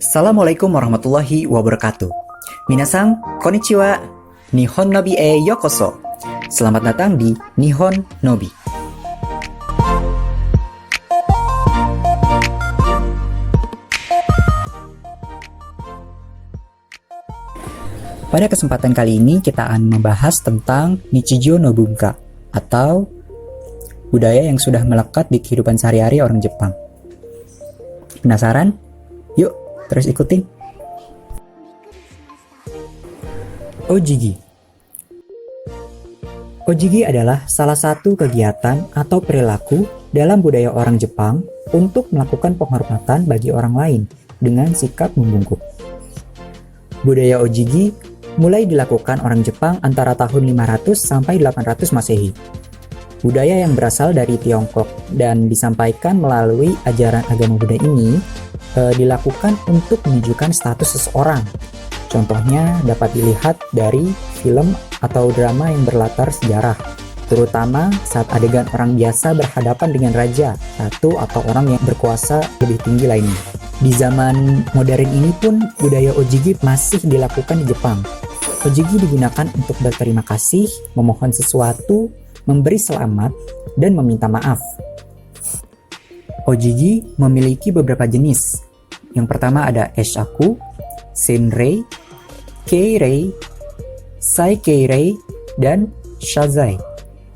Assalamualaikum warahmatullahi wabarakatuh. Minasan, konnichiwa. Nihon Nobi e yokoso. Selamat datang di Nihon Nobi. Pada kesempatan kali ini kita akan membahas tentang Nichijou no Bunka atau budaya yang sudah melekat di kehidupan sehari-hari orang Jepang. Penasaran? Yuk, terus ikutin. Ojigi. Ojigi adalah salah satu kegiatan atau perilaku dalam budaya orang Jepang untuk melakukan penghormatan bagi orang lain dengan sikap membungkuk. Budaya Ojigi mulai dilakukan orang Jepang antara tahun 500 sampai 800 Masehi. Budaya yang berasal dari Tiongkok dan disampaikan melalui ajaran agama Buddha ini dilakukan untuk menunjukkan status seseorang. Contohnya dapat dilihat dari film atau drama yang berlatar sejarah, terutama saat adegan orang biasa berhadapan dengan raja, ratu, atau orang yang berkuasa lebih tinggi lainnya. Di zaman modern ini pun budaya Ojigi masih dilakukan di Jepang. Ojigi digunakan untuk berterima kasih, memohon sesuatu, memberi selamat, dan meminta maaf. Ojigi memiliki beberapa jenis. Yang pertama ada Eshaku, Senrei, Keirei, Saikeirei, dan Shazai.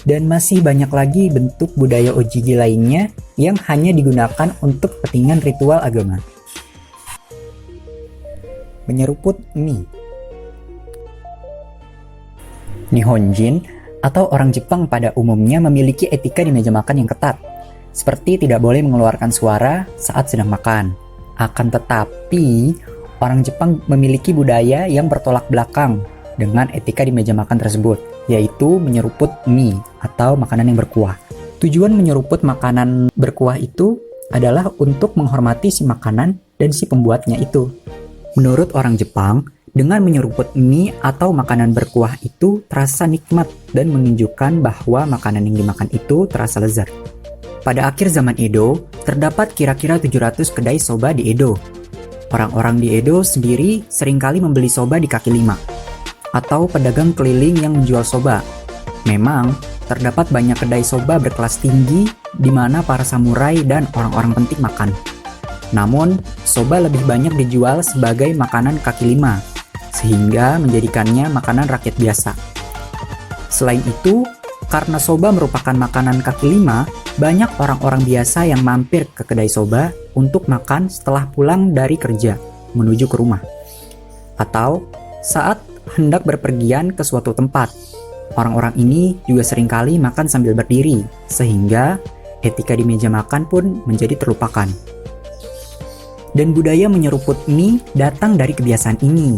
Dan masih banyak lagi bentuk budaya Ojigi lainnya yang hanya digunakan untuk kepentingan ritual agama. Menyeruput mie. Nihonjin atau orang Jepang pada umumnya memiliki etika di meja makan yang ketat, seperti tidak boleh mengeluarkan suara saat sedang makan. Akan tetapi, orang Jepang memiliki budaya yang bertolak belakang dengan etika di meja makan tersebut, yaitu menyeruput mie atau makanan yang berkuah. Tujuan menyeruput makanan berkuah itu adalah untuk menghormati si makanan dan si pembuatnya itu. Menurut orang Jepang, dengan menyeruput mie atau makanan berkuah itu terasa nikmat dan menunjukkan bahwa makanan yang dimakan itu terasa lezat. Pada akhir zaman Edo, terdapat kira-kira 700 kedai soba di Edo. Orang-orang di Edo sendiri seringkali membeli soba di kaki lima, atau pedagang keliling yang menjual soba. Memang, terdapat banyak kedai soba berkelas tinggi di mana para samurai dan orang-orang penting makan. Namun, soba lebih banyak dijual sebagai makanan kaki lima, sehingga menjadikannya makanan rakyat biasa. Selain itu, karena soba merupakan makanan kaki lima, banyak orang-orang biasa yang mampir ke kedai soba untuk makan setelah pulang dari kerja menuju ke rumah, atau saat hendak berpergian ke suatu tempat. Orang-orang ini juga seringkali makan sambil berdiri, sehingga etika di meja makan pun menjadi terlupakan. Dan budaya menyeruput mie datang dari kebiasaan ini.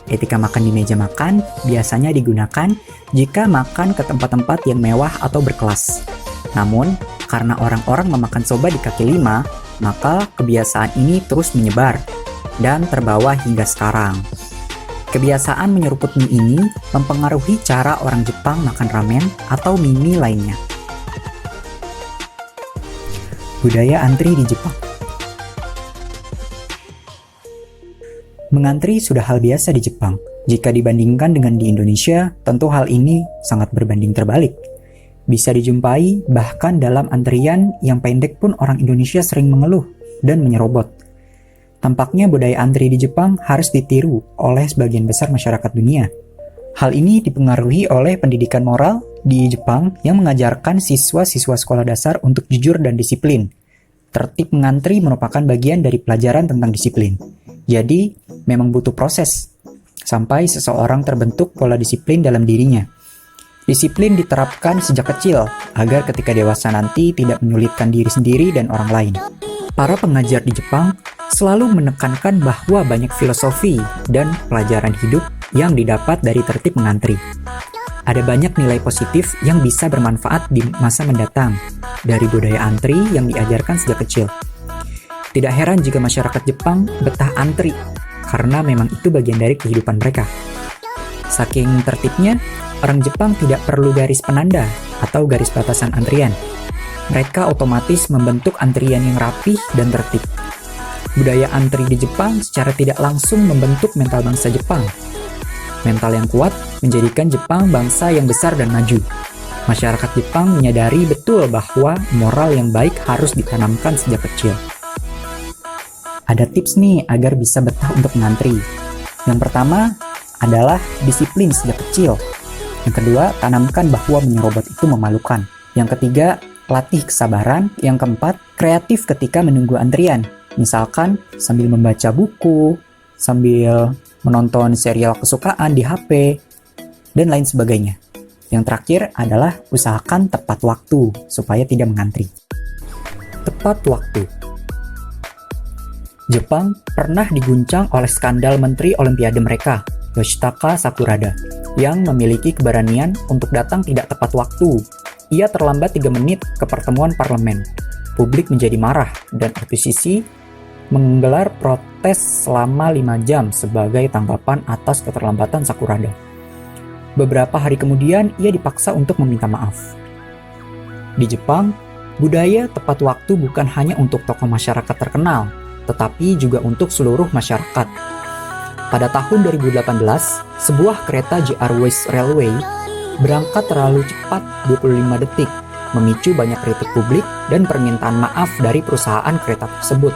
Etika makan di meja makan biasanya digunakan jika makan ke tempat-tempat yang mewah atau berkelas. Namun, karena orang-orang memakan soba di kaki lima, maka kebiasaan ini terus menyebar dan terbawa hingga sekarang. Kebiasaan menyeruput mie ini mempengaruhi cara orang Jepang makan ramen atau mie lainnya. Budaya antri di Jepang. Mengantri sudah hal biasa di Jepang. Jika dibandingkan dengan di Indonesia, tentu hal ini sangat berbanding terbalik. Bisa dijumpai bahkan dalam antrian yang pendek pun orang Indonesia sering mengeluh dan menyerobot. Tampaknya budaya antri di Jepang harus ditiru oleh sebagian besar masyarakat dunia. Hal ini dipengaruhi oleh pendidikan moral di Jepang yang mengajarkan siswa-siswa sekolah dasar untuk jujur dan disiplin. Tertib mengantri merupakan bagian dari pelajaran tentang disiplin. Jadi, memang butuh proses sampai seseorang terbentuk pola disiplin dalam dirinya. Disiplin diterapkan sejak kecil agar ketika dewasa nanti tidak menyulitkan diri sendiri dan orang lain. Para pengajar di Jepang selalu menekankan bahwa banyak filosofi dan pelajaran hidup yang didapat dari tertib mengantri. Ada banyak nilai positif yang bisa bermanfaat di masa mendatang dari budaya antri yang diajarkan sejak kecil. Tidak heran jika masyarakat Jepang betah antri, karena memang itu bagian dari kehidupan mereka. Saking tertibnya, orang Jepang tidak perlu garis penanda atau garis batasan antrian. Mereka otomatis membentuk antrian yang rapih dan tertib. Budaya antri di Jepang secara tidak langsung membentuk mental bangsa Jepang. Mental yang kuat menjadikan Jepang bangsa yang besar dan maju. Masyarakat Jepang menyadari betul bahwa moral yang baik harus ditanamkan sejak kecil. Ada tips nih agar bisa betah untuk mengantri. Yang pertama adalah disiplin sejak kecil. Yang kedua, tanamkan bahwa menyerobot itu memalukan. Yang ketiga, latih kesabaran. Yang keempat, kreatif ketika menunggu antrian. Misalkan sambil membaca buku, sambil menonton serial kesukaan di HP, dan lain sebagainya. Yang terakhir adalah usahakan tepat waktu supaya tidak mengantri. Tepat waktu. Jepang pernah diguncang oleh skandal Menteri Olimpiade mereka, Yoshitaka Sakurada, yang memiliki keberanian untuk datang tidak tepat waktu. Ia terlambat 3 menit ke pertemuan parlemen. Publik menjadi marah dan oposisi menggelar protes selama 5 jam sebagai tanggapan atas keterlambatan Sakurada. Beberapa hari kemudian, ia dipaksa untuk meminta maaf. Di Jepang, budaya tepat waktu bukan hanya untuk tokoh masyarakat terkenal, tetapi juga untuk seluruh masyarakat. Pada tahun 2018, sebuah kereta JR West Railway berangkat terlalu cepat 25 detik, memicu banyak kritik publik dan permintaan maaf dari perusahaan kereta tersebut.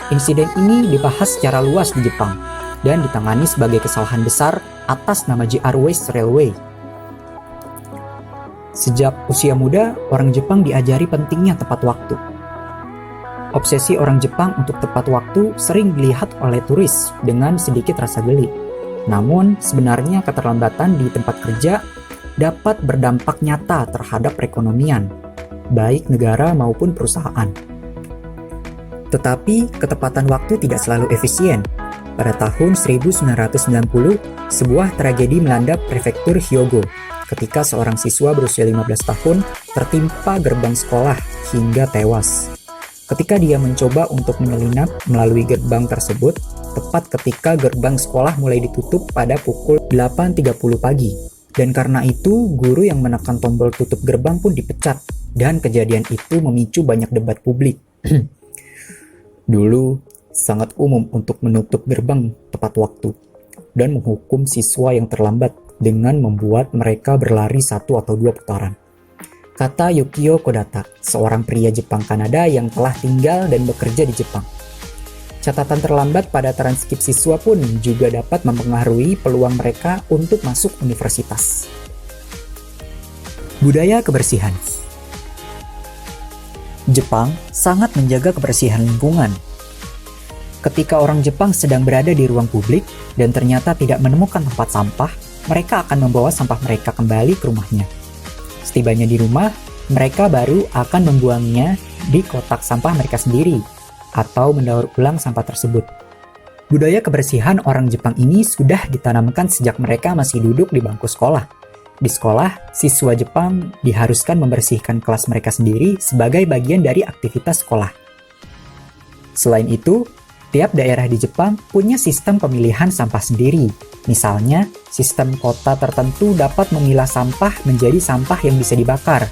Insiden ini dibahas secara luas di Jepang dan ditangani sebagai kesalahan besar atas nama JR West Railway. Sejak usia muda, orang Jepang diajari pentingnya tepat waktu. Obsesi orang Jepang untuk tepat waktu sering dilihat oleh turis dengan sedikit rasa geli. Namun, sebenarnya keterlambatan di tempat kerja dapat berdampak nyata terhadap perekonomian, baik negara maupun perusahaan. Tetapi, ketepatan waktu tidak selalu efisien. Pada tahun 1990, sebuah tragedi melanda prefektur Hyogo ketika seorang siswa berusia 15 tahun tertimpa gerbang sekolah hingga tewas. Ketika dia mencoba untuk menyelinap melalui gerbang tersebut, tepat ketika gerbang sekolah mulai ditutup pada pukul 8.30 pagi. Dan karena itu, guru yang menekan tombol tutup gerbang pun dipecat, dan kejadian itu memicu banyak debat publik. Dulu, sangat umum untuk menutup gerbang tepat waktu dan menghukum siswa yang terlambat dengan membuat mereka berlari 1 atau 2 putaran. Kata Yukio Kodata, seorang pria Jepang Kanada yang telah tinggal dan bekerja di Jepang. Catatan terlambat pada transkrip siswa pun juga dapat mempengaruhi peluang mereka untuk masuk universitas. Budaya kebersihan. Jepang sangat menjaga kebersihan lingkungan. Ketika orang Jepang sedang berada di ruang publik dan ternyata tidak menemukan tempat sampah, mereka akan membawa sampah mereka kembali ke rumahnya. Setibanya di rumah, mereka baru akan membuangnya di kotak sampah mereka sendiri atau mendaur ulang sampah tersebut. Budaya kebersihan orang Jepang ini sudah ditanamkan sejak mereka masih duduk di bangku sekolah. Di sekolah, siswa Jepang diharuskan membersihkan kelas mereka sendiri sebagai bagian dari aktivitas sekolah. Selain itu, tiap daerah di Jepang punya sistem pemilihan sampah sendiri. Misalnya, sistem kota tertentu dapat memilah sampah menjadi sampah yang bisa dibakar,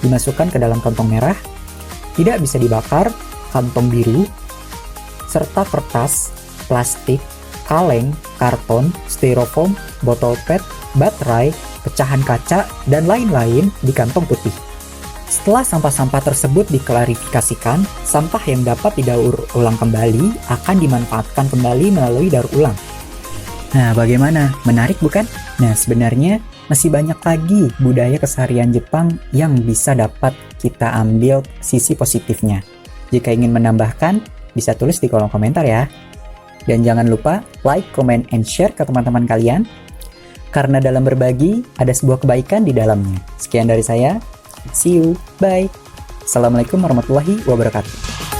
dimasukkan ke dalam kantong merah, tidak bisa dibakar, kantong biru, serta kertas, plastik, kaleng, karton, styrofoam, botol PET, baterai, pecahan kaca, dan lain-lain di kantong putih. Setelah sampah-sampah tersebut diklarifikasikan, sampah yang dapat didaur ulang kembali akan dimanfaatkan kembali melalui daur ulang. Nah, bagaimana? Menarik bukan? Nah, sebenarnya masih banyak lagi budaya keseharian Jepang yang bisa dapat kita ambil sisi positifnya. Jika ingin menambahkan, bisa tulis di kolom komentar ya. Dan jangan lupa like, comment, and share ke teman-teman kalian. Karena dalam berbagi, ada sebuah kebaikan di dalamnya. Sekian dari saya. See you. Bye. Assalamualaikum warahmatullahi wabarakatuh.